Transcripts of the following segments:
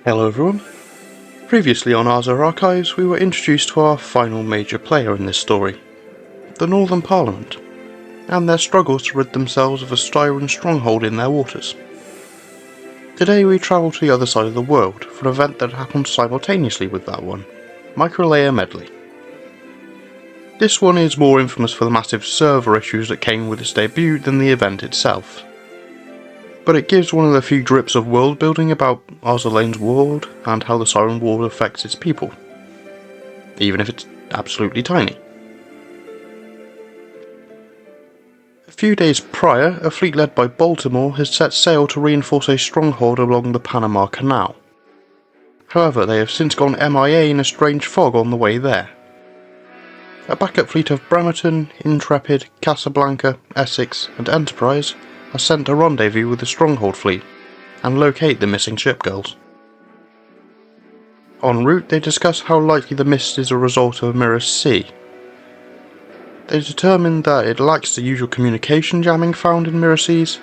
Hello everyone. Previously on Azur Archives, we were introduced to our final major player in this story, the Northern Parliament, and their struggles to rid themselves of a Styron stronghold in their waters. Today we travel to the other side of the world for an event that happened simultaneously with that one, Microlayer Medley. This one is more infamous for the massive server issues that came with its debut than the event itself, but it gives one of the few drips of world building about Azur Lane's world and how the Siren War affects its people, even if it's absolutely tiny. A few days prior, a fleet led by Baltimore had set sail to reinforce a stronghold along the Panama Canal. However, they have since gone MIA in a strange fog on the way there. A backup fleet of Bremerton, Intrepid, Casablanca, Essex and Enterprise are sent to rendezvous with the Stronghold fleet and locate the missing shipgirls. En route, they discuss how likely the mist is a result of a mirror sea. They determine that it lacks the usual communication jamming found in mirror seas,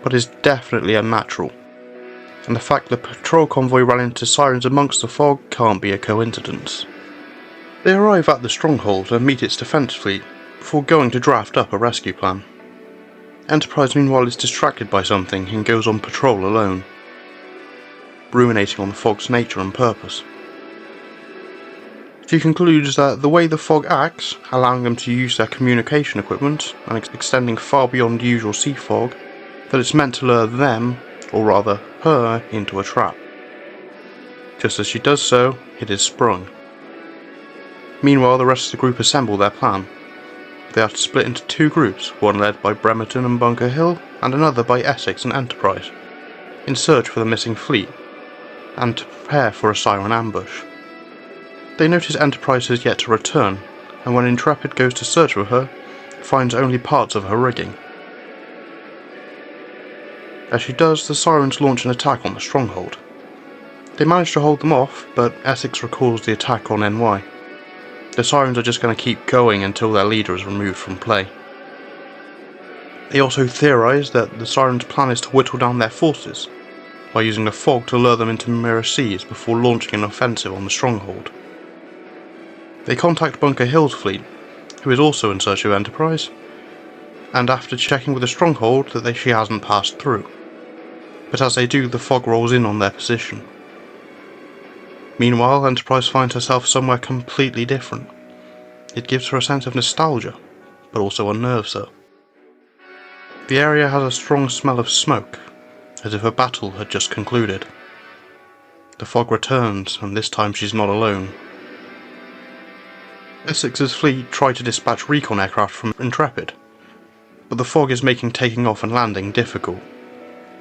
but is definitely unnatural, and the fact the patrol convoy ran into sirens amongst the fog can't be a coincidence. They arrive at the Stronghold and meet its defence fleet before going to draft up a rescue plan. Enterprise meanwhile is distracted by something and goes on patrol alone, ruminating on the fog's nature and purpose. She concludes that the way the fog acts, allowing them to use their communication equipment and extending far beyond usual sea fog, that it's meant to lure them, or rather her, into a trap. Just as she does so, it is sprung. Meanwhile, the rest of the group assemble their plan. They are to split into two groups, one led by Bremerton and Bunker Hill, and another by Essex and Enterprise, in search for the missing fleet, and to prepare for a Siren ambush. They notice Enterprise has yet to return, and when Intrepid goes to search for her, finds only parts of her rigging. As she does, the Sirens launch an attack on the Stronghold. They manage to hold them off, but Essex recalls the attack on NY. The Sirens are just going to keep going until their leader is removed from play. They also theorise that the Sirens' plan is to whittle down their forces, by using the fog to lure them into mirror seas before launching an offensive on the Stronghold. They contact Bunker Hill's fleet, who is also in search of Enterprise, and after checking with the Stronghold that she hasn't passed through. But as they do, the fog rolls in on their position. Meanwhile, Enterprise finds herself somewhere completely different. It gives her a sense of nostalgia, but also unnerves her. The area has a strong smell of smoke, as if a battle had just concluded. The fog returns, and this time she's not alone. Essex's fleet try to dispatch recon aircraft from Intrepid, but the fog is making taking off and landing difficult,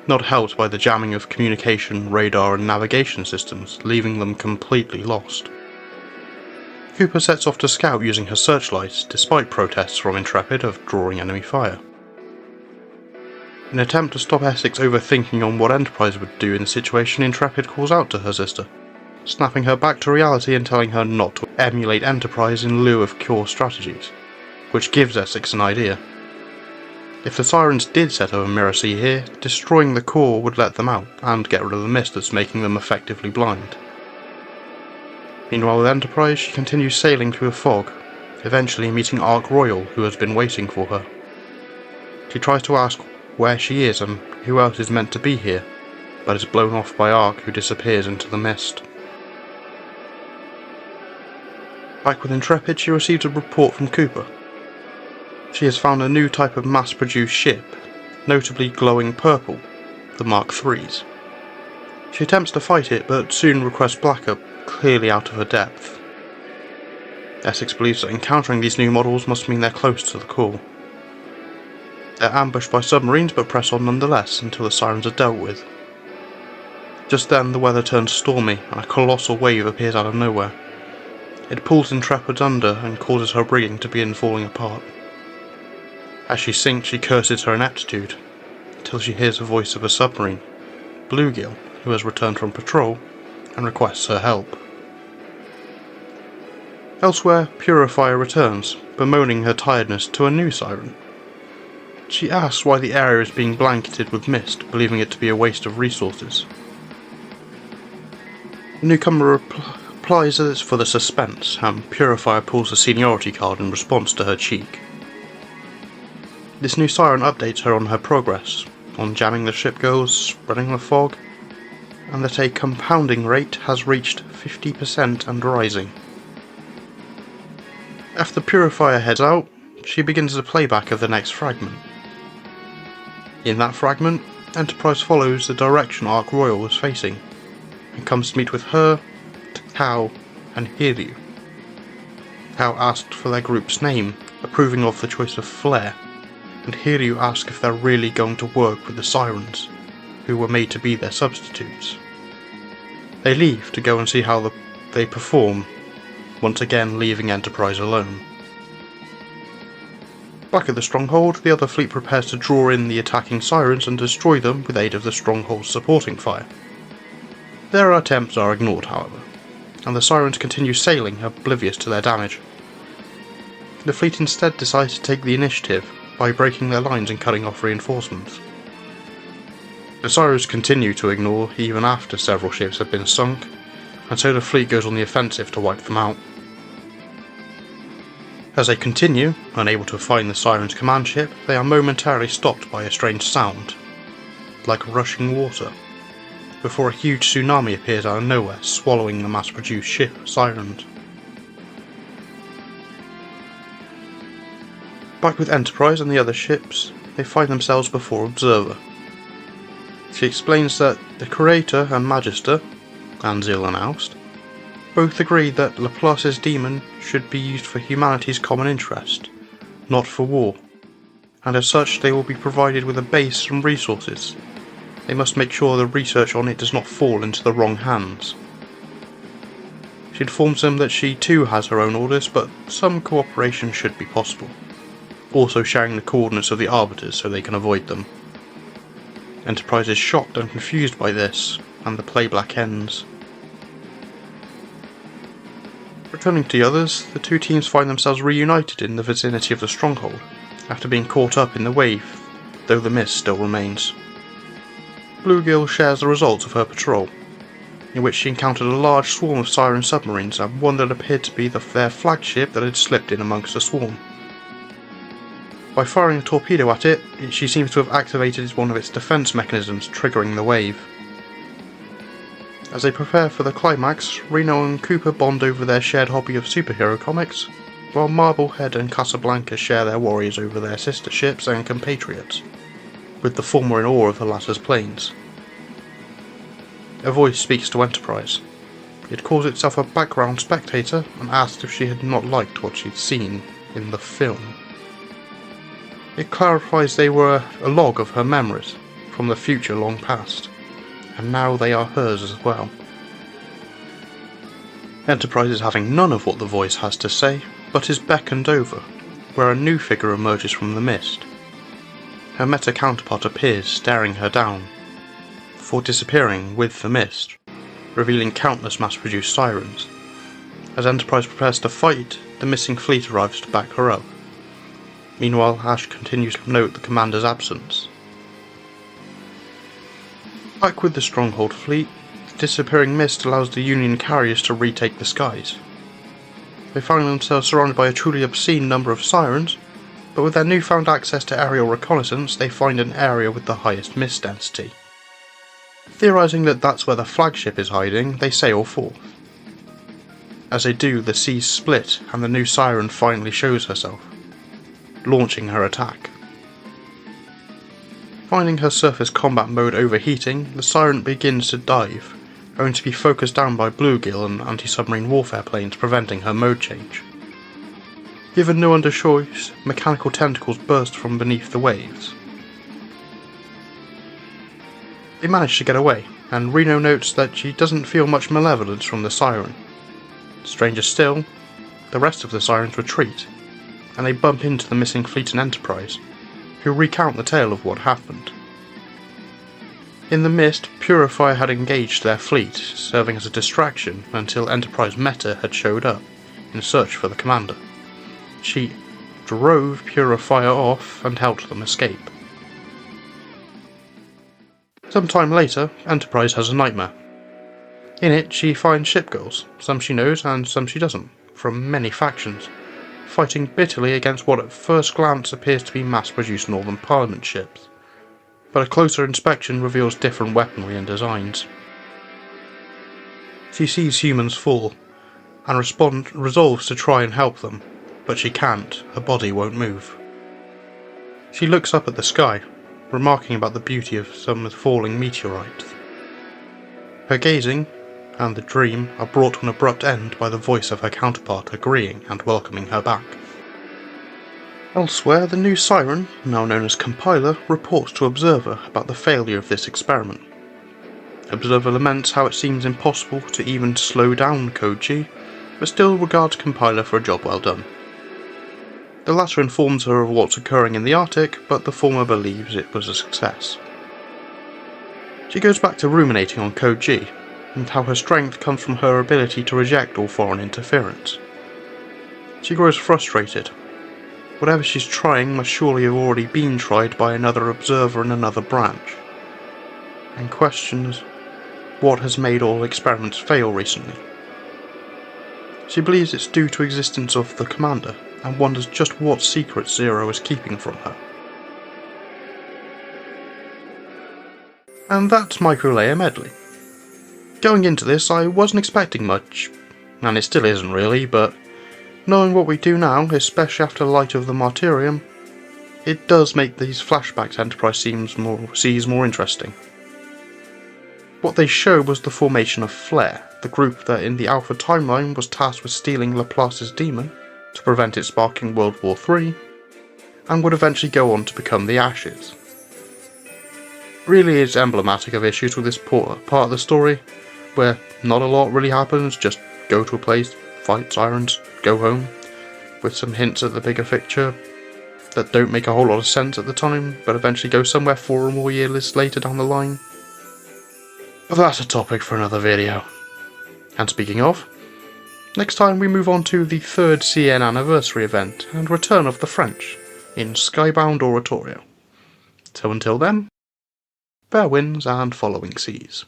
not helped by the jamming of communication, radar and navigation systems, leaving them completely lost. Cooper sets off to scout using her searchlight, despite protests from Intrepid of drawing enemy fire. In an attempt to stop Essex overthinking on what Enterprise would do in the situation, Intrepid calls out to her sister, snapping her back to reality and telling her not to emulate Enterprise in lieu of core strategies, which gives Essex an idea. If the Sirens did set over Mirror Sea here, destroying the core would let them out, and get rid of the mist that's making them effectively blind. Meanwhile with Enterprise, she continues sailing through the fog, eventually meeting Ark Royal, who has been waiting for her. She tries to ask where she is and who else is meant to be here, but is blown off by Ark, who disappears into the mist. Back with Intrepid, she receives a report from Cooper. She has found a new type of mass-produced ship, notably glowing purple, the Mark IIIs. She attempts to fight it, but soon requests backup, clearly out of her depth. Essex believes that encountering these new models must mean they're close to the core. They're ambushed by submarines, but press on nonetheless until the Sirens are dealt with. Just then, the weather turns stormy, and a colossal wave appears out of nowhere. It pulls Intrepid under and causes her rigging to begin falling apart. As she sinks, she curses her ineptitude, until she hears the voice of a submarine, Bluegill, who has returned from patrol, and requests her help. Elsewhere, Purifier returns, bemoaning her tiredness to a new Siren. She asks why the area is being blanketed with mist, believing it to be a waste of resources. The newcomer replies that it's for the suspense, and Purifier pulls a seniority card in response to her cheek. This new siren updates her on her progress, on jamming the ship girls, spreading the fog, and that a compounding rate has reached 50% and rising. After Purifier heads out, she begins the playback of the next fragment. In that fragment, Enterprise follows the direction Ark Royal was facing, and comes to meet with her, Tau, and Hiryu. Tau asked for their group's name, approving of the choice of Flare, and Hiryu asks if they're really going to work with the Sirens, who were made to be their substitutes. They leave to go and see how they perform, once again leaving Enterprise alone. Back at the Stronghold, the other fleet prepares to draw in the attacking Sirens and destroy them with aid of the Stronghold's supporting fire. Their attempts are ignored, however, and the Sirens continue sailing, oblivious to their damage. The fleet instead decides to take the initiative by breaking their lines and cutting off reinforcements. The Sirens continue to ignore even after several ships have been sunk, and so the fleet goes on the offensive to wipe them out. As they continue, unable to find the Sirens' command ship, they are momentarily stopped by a strange sound, like rushing water, before a huge tsunami appears out of nowhere, swallowing the mass-produced ship Sirens. Back with Enterprise and the other ships, they find themselves before Observer. She explains that the Creator and Magister, Anzil and Oust, both agree that Laplace's demon should be used for humanity's common interest, not for war, and as such they will be provided with a base and resources. They must make sure the research on it does not fall into the wrong hands. She informs them that she too has her own orders, but some cooperation should be possible, also sharing the coordinates of the Arbiters so they can avoid them. Enterprise is shocked and confused by this, and the playback ends. Returning to the others, the two teams find themselves reunited in the vicinity of the Stronghold, after being caught up in the wave, though the mist still remains. Bluegill shares the results of her patrol, in which she encountered a large swarm of Siren submarines and one that appeared to be their flagship that had slipped in amongst the swarm. By firing a torpedo at it, she seems to have activated one of its defense mechanisms, triggering the wave. As they prepare for the climax, Reno and Cooper bond over their shared hobby of superhero comics, while Marblehead and Casablanca share their worries over their sister ships and compatriots, with the former in awe of the latter's planes. A voice speaks to Enterprise. It calls itself a background spectator and asks if she had not liked what she'd seen in the film. It clarifies they were a log of her memories from the future long past, and now they are hers as well. Enterprise is having none of what the voice has to say, but is beckoned over, where a new figure emerges from the mist. Her meta counterpart appears, staring her down, before disappearing with the mist, revealing countless mass-produced Sirens. As Enterprise prepares to fight, the missing fleet arrives to back her up. Meanwhile, Ash continues to note the commander's absence. Back with the Stronghold fleet, the disappearing mist allows the Union carriers to retake the skies. They find themselves surrounded by a truly obscene number of Sirens, but with their newfound access to aerial reconnaissance, they find an area with the highest mist density. Theorizing that that's where the flagship is hiding, they sail forth. As they do, the seas split and the new Siren finally shows herself, launching her attack. Finding her surface combat mode overheating, the Siren begins to dive, only to be focused down by Bluegill and anti-submarine warfare planes, preventing her mode change. Given no other choice, mechanical tentacles burst from beneath the waves. They manage to get away, and Reno notes that she doesn't feel much malevolence from the Siren. Stranger still, the rest of the Sirens retreat, and they bump into the missing fleet and Enterprise, who recount the tale of what happened. In the mist, Purifier had engaged their fleet, serving as a distraction until Enterprise Meta had showed up, in search for the commander. She drove Purifier off and helped them escape. Some time later, Enterprise has a nightmare. In it, she finds shipgirls, some she knows and some she doesn't, from many factions, fighting bitterly against what at first glance appears to be mass-produced Northern Parliament ships, but a closer inspection reveals different weaponry and designs. She sees humans fall, and resolves to try and help them, but she can't, her body won't move. She looks up at the sky, remarking about the beauty of some falling meteorites. Her gazing and the dream are brought to an abrupt end by the voice of her counterpart agreeing and welcoming her back. Elsewhere, the new Siren, now known as Compiler, reports to Observer about the failure of this experiment. Observer laments how it seems impossible to even slow down Code G, but still regards Compiler for a job well done. The latter informs her of what's occurring in the Arctic, but the former believes it was a success. She goes back to ruminating on Code G, and how her strength comes from her ability to reject all foreign interference. She grows frustrated. Whatever she's trying must surely have already been tried by another observer in another branch, and questions what has made all experiments fail recently. She believes it's due to existence of the Commander, and wonders just what secrets Zero is keeping from her. And that's Microlayer Medley. Going into this, I wasn't expecting much, and it still isn't really, but knowing what we do now, especially after the light of the Martyrium, it does make these flashbacks Enterprise sees more interesting. What they showed was the formation of Flare, the group that in the Alpha timeline was tasked with stealing Laplace's demon to prevent it sparking World War III, and would eventually go on to become the Ashes. Really is emblematic of issues with this part of the story, where not a lot really happens, just go to a place, fight sirens, go home, with some hints at the bigger picture that don't make a whole lot of sense at the time, but eventually go somewhere 4 or more years later down the line. But that's a topic for another video. And speaking of, next time we move on to the 3rd CN anniversary event and return of the French in Skybound Oratorio. So until then, fair winds and following seas.